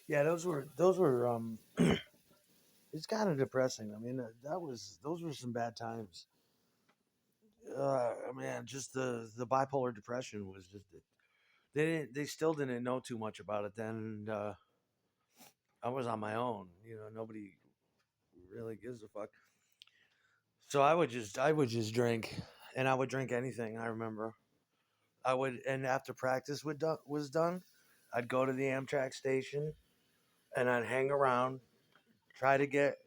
Yeah, those were it's kind of depressing. I mean, that was those were some bad times. Man, just the bipolar depression was just they still didn't know too much about it then. And, I was on my own. Nobody really gives a fuck. So I would just drink, and I would drink anything. I remember and after practice was done, I'd go to the Amtrak station and I'd hang around, try to get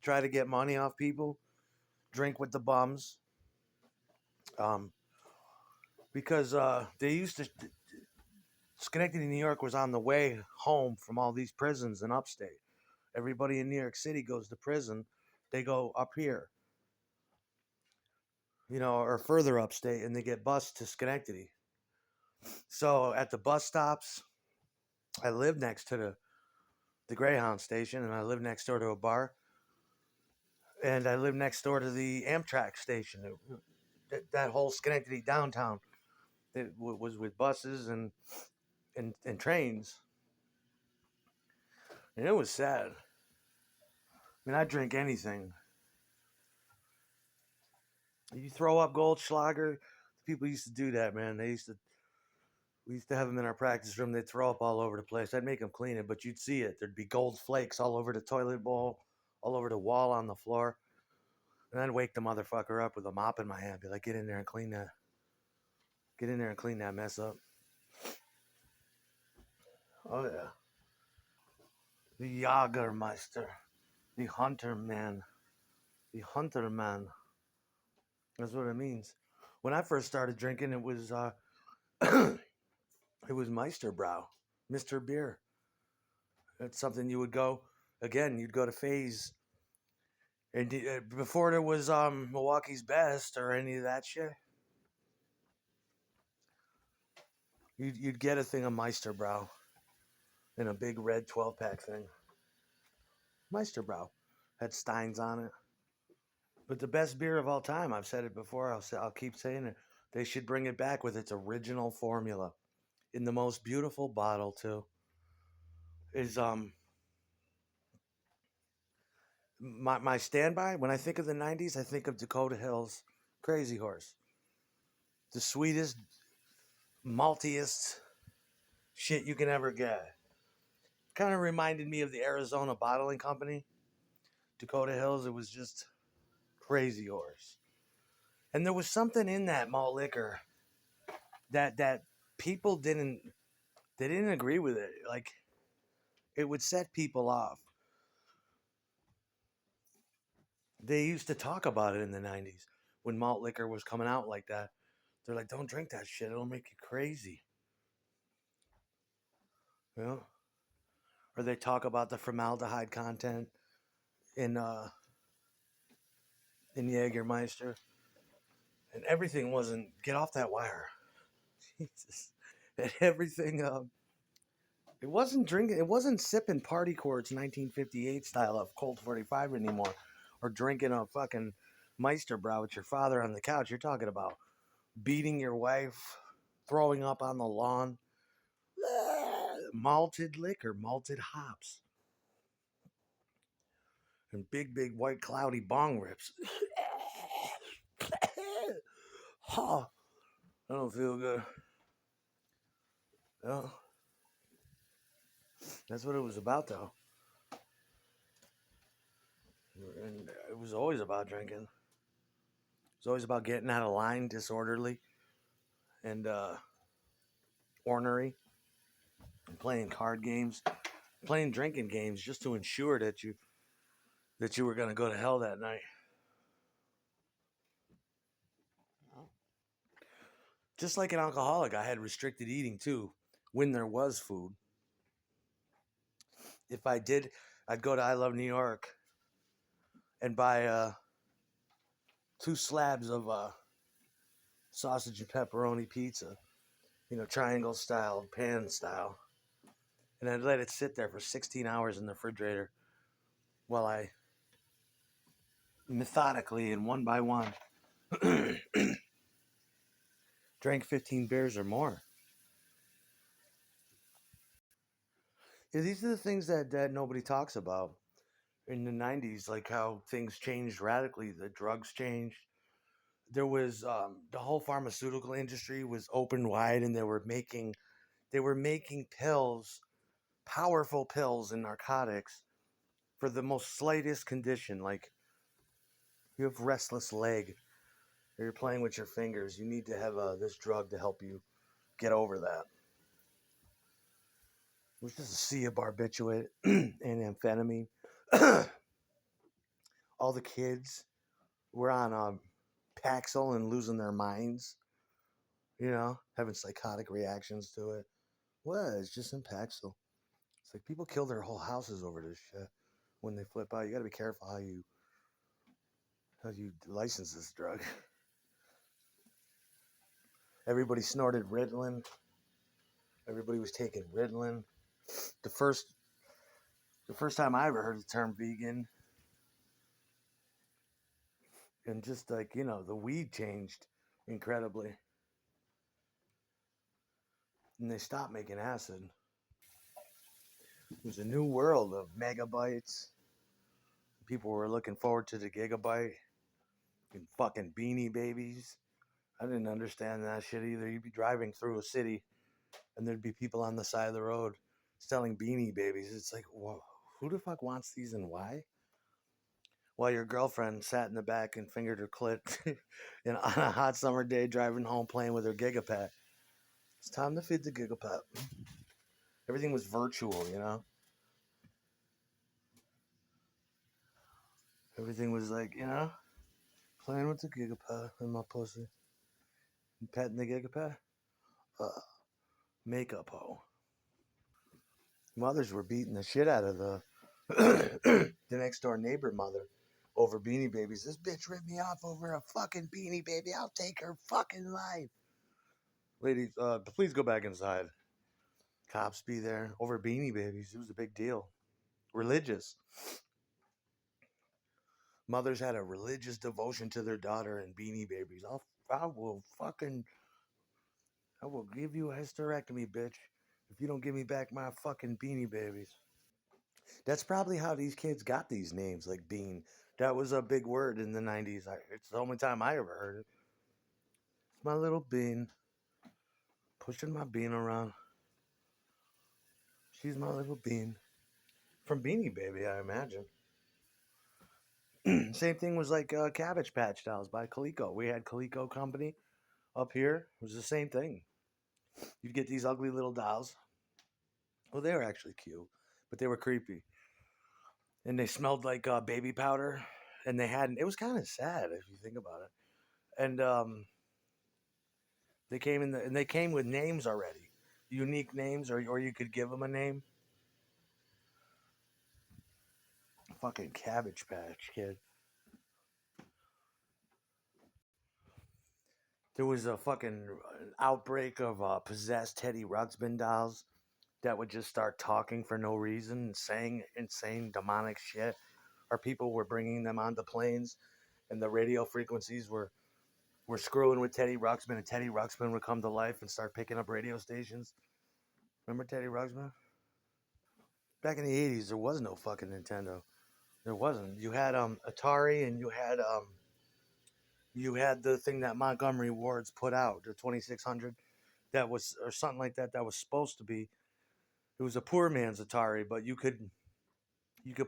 try to get money off people, drink with the bums, um, because they used to Schenectady, New York was on the way home from all these prisons in upstate. Everybody in New York City goes to prison. They go up here, or further upstate, and they get bused to Schenectady. So at the bus stops, I lived next to the Greyhound station, and I lived next door to a bar, and I lived next door to the Amtrak station. That whole Schenectady downtown was with buses and trains, and it was sad. I mean, I drink anything. You throw up Goldschlager. People used to do that, man. We used to have them in our practice room. They'd throw up all over the place. I'd make them clean it, but you'd see it. There'd be gold flakes all over the toilet bowl, all over the wall, on the floor. And I'd wake the motherfucker up with a mop in my hand. Be like, get in there and clean that. Get in there and clean that mess up. Oh, yeah. The Jagermeister. The Hunter Man. The Hunter Man. That's what it means. When I first started drinking, it was it was Meisterbrow, Mr. Beer. It's something you would go again. You'd go to Phase, and before there was Milwaukee's Best or any of that shit, you'd get a thing of Meisterbrow in a big red 12-pack thing. Meisterbrow had Steins on it, but the best beer of all time. I've said it before. I'll keep saying it. They should bring it back with its original formula in the most beautiful bottle too. Is my standby when I think of the '90s? I think of Dakota Hills Crazy Horse, the sweetest, maltiest shit you can ever get. Kind of reminded me of the Arizona Bottling Company, Dakota Hills. It was just Crazy Horse, and there was something in that malt liquor that people didn't agree with it. Like, it would set people off. They used to talk about it in the '90s when malt liquor was coming out like that. They're like, "Don't drink that shit; it'll make you crazy." You know? Or they talk about the formaldehyde content in uh in Jägermeister, and everything wasn't get off that wire. Jesus, and everything. It wasn't drinking. It wasn't sipping party quarts 1958 style of Colt 45 anymore, or drinking a fucking Meisterbrow with your father on the couch. You're talking about beating your wife, throwing up on the lawn, malted liquor, malted hops, and big white cloudy bong rips. Ha! I don't feel good. Well, that's what it was about, though. And it was always about drinking. It's always about getting out of line, disorderly, and ornery, and playing card games, playing drinking games, just to ensure that you were going to go to hell that night. Just like an alcoholic, I had restricted eating too. When there was food, if I did, I'd go to I Love New York and buy 2 slabs of sausage and pepperoni pizza, triangle style, pan style, and I'd let it sit there for 16 hours in the refrigerator while I methodically and one by one drank 15 beers or more. Yeah, these are the things that nobody talks about in the 90s, like how things changed radically. The drugs changed. There was the whole pharmaceutical industry was open wide, and they were making pills, powerful pills and narcotics for the most slightest condition. Like you have restless leg, or you're playing with your fingers. You need to have this drug to help you get over that. It was just a sea of barbiturate and amphetamine. All the kids were on Paxil and losing their minds, having psychotic reactions to it. Well, it's just in Paxil. It's like people kill their whole houses over this shit when they flip out. You got to be careful how you license this drug. Everybody snorted Ritalin. Everybody was taking Ritalin. The first the first time I ever heard the term vegan, and just like the weed changed incredibly, and they stopped making acid. It was a new world of megabytes. People were looking forward to the gigabyte and fucking beanie babies. I didn't understand that shit either. You'd be driving through a city and there'd be people on the side of the road selling beanie babies. It's like, whoa, who the fuck wants these and why? While your girlfriend sat in the back and fingered her clit on a hot summer day driving home playing with her gigapet. It's time to feed the gigapet. Everything was virtual. Everything was like, playing with the gigapet in my pussy. And petting the gigapet. Uh, Makeup hoe. Mothers were beating the shit out of the next door neighbor mother over beanie babies. This bitch ripped me off over a fucking beanie baby. I'll take her fucking life. Ladies, please go back inside. Cops be there over beanie babies. It was a big deal. Religious. Mothers had a religious devotion to their daughter and beanie babies. I will give you a hysterectomy, bitch, if you don't give me back my fucking beanie babies. That's probably how these kids got these names, like Bean. That was a big word in the 90s. It's the only time I ever heard it. It's my little Bean. Pushing my Bean around. She's my little Bean. From Beanie Baby, I imagine. Same thing was like Cabbage Patch Dolls by Coleco. We had Coleco Company up here. It was the same thing. You'd get these ugly little dolls. Well, they were actually cute, but they were creepy. And they smelled like baby powder. And it was kind of sad if you think about it. And they came with names already, unique names, or you could give them a name. Fucking Cabbage Patch Kid. There was a fucking outbreak of possessed Teddy Ruxpin dolls that would just start talking for no reason and saying insane demonic shit. Or people were bringing them onto planes, and the radio frequencies were screwing with Teddy Ruxpin, and Teddy Ruxpin would come to life and start picking up radio stations. Remember Teddy Ruxpin? Back in the 80s, there was no fucking Nintendo. There wasn't. You had Atari, and you had the thing that Montgomery Wards put out, the 2600, that was or something like that. That was supposed to be. It was a poor man's Atari, but you could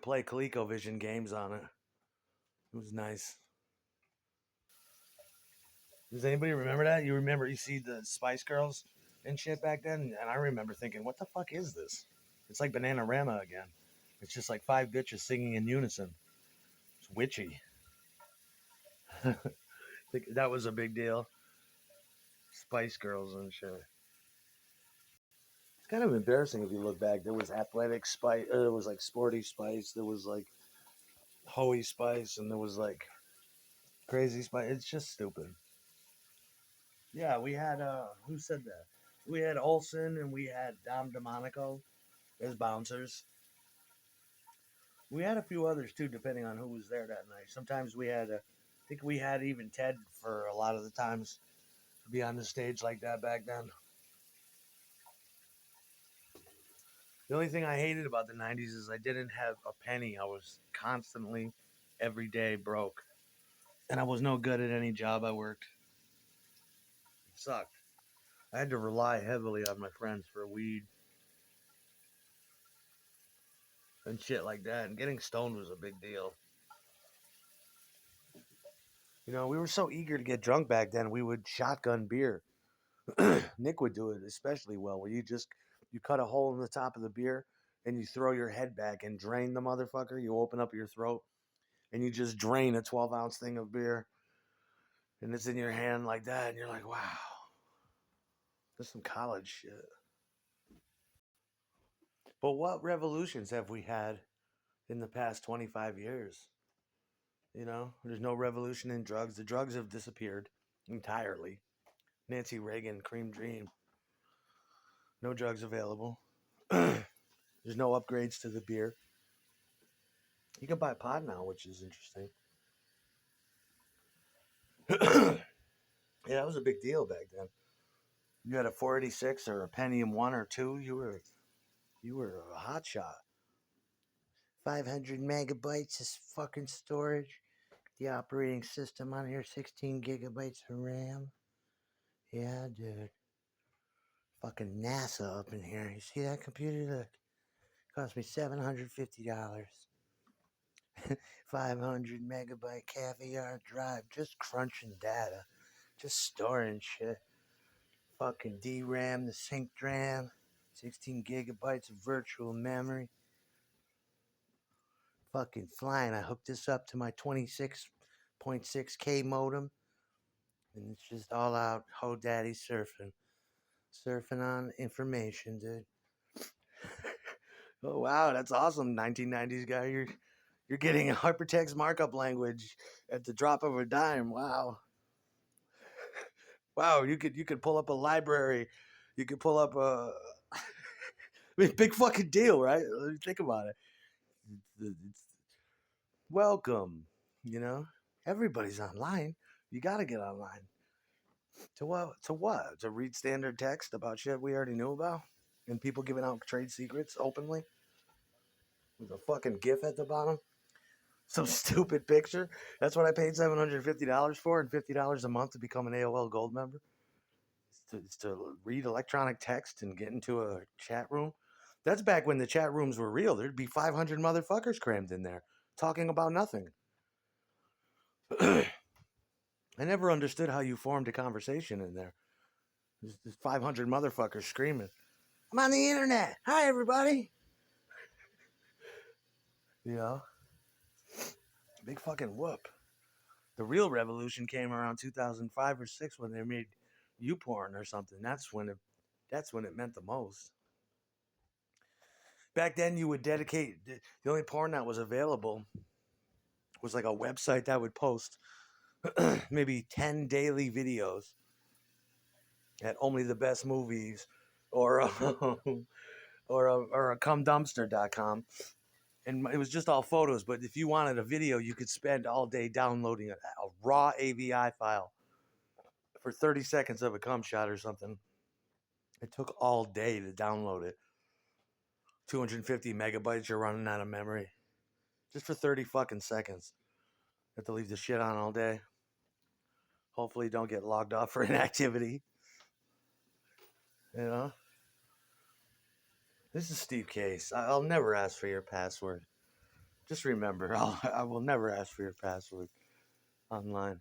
play ColecoVision games on it. It was nice. Does anybody remember that? You see the Spice Girls and shit back then, and I remember thinking, what the fuck is this? It's like Bananarama again. It's just like five bitches singing in unison. It's witchy. That was a big deal. Spice Girls and shit. It's kind of embarrassing if you look back. There was athletic spice, there was like sporty spice, there was like hoey spice, and there was like crazy spice. It's just stupid. Yeah, we had who said that? We had Olson and we had Dom DeMonico as bouncers. We had a few others too, depending on who was there that night. Sometimes I think we had even Ted for a lot of the times to be on the stage like that back then. The only thing I hated about the 90s is I didn't have a penny. I was constantly, every day broke. And I was no good at any job I worked. It sucked. I had to rely heavily on my friends for weed and shit like that. And getting stoned was a big deal. You know, we were so eager to get drunk back then, we would shotgun beer. Nick would do it especially well, where you cut a hole in the top of the beer and you throw your head back and drain the motherfucker. You open up your throat and you just drain a 12-ounce thing of beer and it's in your hand like that, and you're like, wow, this is some college shit. But what revolutions have we had in the past 25 years? You know, there's no revolution in drugs. The drugs have disappeared entirely. Nancy Reagan, Cream Dream, no drugs available. There's no upgrades to the beer. You can buy pot now, which is interesting. Yeah, that was a big deal back then. You had a 486 or a Pentium 1 or 2, you were a hot shot. 500 megabytes is fucking storage. The operating system on here, 16 gigabytes of RAM. Yeah, dude. Fucking NASA up in here. You see that computer? Look. Cost me $750. 500 megabyte caviar drive. Just crunching data. Just storing shit. Fucking DRAM, the sync RAM. 16 gigabytes of virtual memory. Fucking flying. I hooked this up to my 26.6K modem. And it's just all out. Ho daddy surfing. Surfing on information, dude. Oh wow, that's awesome, 1990s guy. You're getting a hypertext markup language at the drop of a dime. Wow, wow. You could pull up a library. You could pull up a. I mean, big fucking deal, right? Think about it. It's welcome. You know, everybody's online. You got to get online. To what? To what? To read standard text about shit we already knew about, and people giving out trade secrets openly with a fucking GIF at the bottom. Some stupid picture. That's what I paid $750 for, and $50 a month to become an AOL Gold member. It's to read electronic text and get into a chat room. That's back when the chat rooms were real. There'd be 500 motherfuckers crammed in there talking about nothing. I never understood how you formed a conversation in there. There's 500 motherfuckers screaming. I'm on the internet. Hi, everybody. You know, big fucking whoop. The real revolution came around 2005 or 6 when they made YouPorn or something. That's when it meant the most. Back then, you would dedicate the only porn that was available was like a website that would post maybe 10 daily videos at only the best movies or or a cumdumpster.com. And it was just all photos, but if you wanted a video, you could spend all day downloading a raw AVI file for 30 seconds of a cum shot or something. It took all day to download it. 250 megabytes, you're running out of memory. Just for 30 fucking seconds. You have to leave the shit on all day. Hopefully, don't get logged off for inactivity. You know? This is Steve Case. I'll never ask for your password. Just remember, I will never ask for your password online.